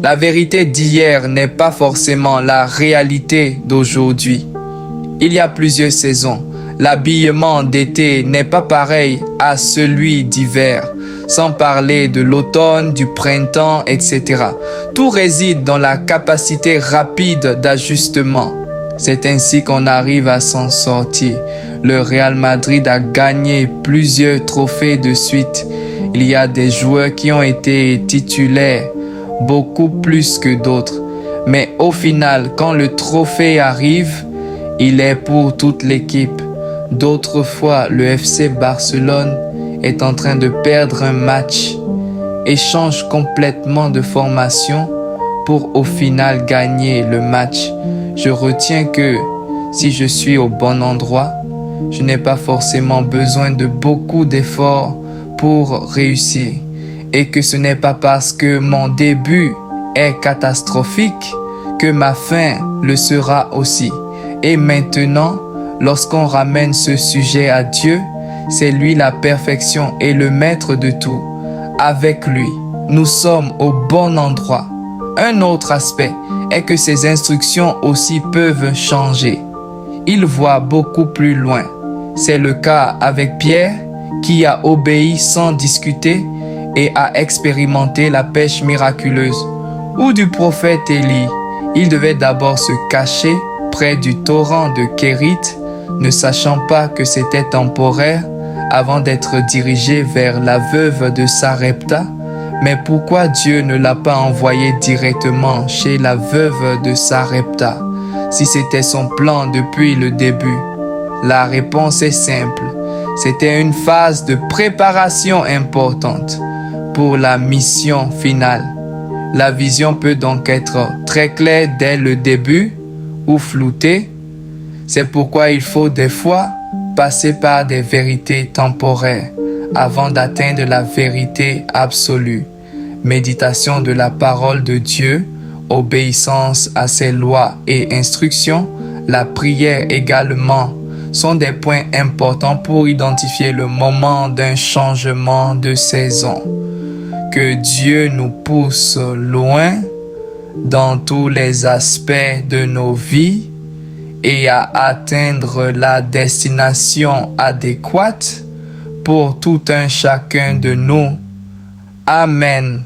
La vérité d'hier n'est pas forcément la réalité d'aujourd'hui. Il y a plusieurs saisons. L'habillement d'été n'est pas pareil à celui d'hiver, sans parler de l'automne, du printemps, etc. Tout réside dans la capacité rapide d'ajustement. C'est ainsi qu'on arrive à s'en sortir. Le Real Madrid a gagné plusieurs trophées de suite. Il y a des joueurs qui ont été titulaires, beaucoup plus que d'autres. Mais au final, quand le trophée arrive, il est pour toute l'équipe. D'autres fois, le FC Barcelone est en train de perdre un match et change complètement de formation pour au final gagner le match. Je retiens que si je suis au bon endroit, je n'ai pas forcément besoin de beaucoup d'efforts pour réussir. Et que ce n'est pas parce que mon début est catastrophique que ma fin le sera aussi. Et maintenant, lorsqu'on ramène ce sujet à Dieu, c'est lui la perfection et le maître de tout. Avec lui, nous sommes au bon endroit. Un autre aspect est que ses instructions aussi peuvent changer. Il voit beaucoup plus loin. C'est le cas avec Pierre qui a obéi sans discuter et a expérimenté la pêche miraculeuse. Ou du prophète Élie. Il devait d'abord se cacher près du torrent de Kérit, ne sachant pas que c'était temporaire, avant d'être dirigé vers la veuve de Sarepta. Mais pourquoi Dieu ne l'a pas envoyé directement chez la veuve de Sarepta, si c'était son plan depuis le début? La réponse est simple. C'était une phase de préparation importante pour la mission finale. La vision peut donc être très claire dès le début ou floutée. C'est pourquoi il faut des fois passer par des vérités temporaires avant d'atteindre la vérité absolue. Méditation de la parole de Dieu, obéissance à ses lois et instructions, la prière également sont des points importants pour identifier le moment d'un changement de saison. Que Dieu nous pousse loin dans tous les aspects de nos vies et à atteindre la destination adéquate pour tout un chacun de nous. Amen.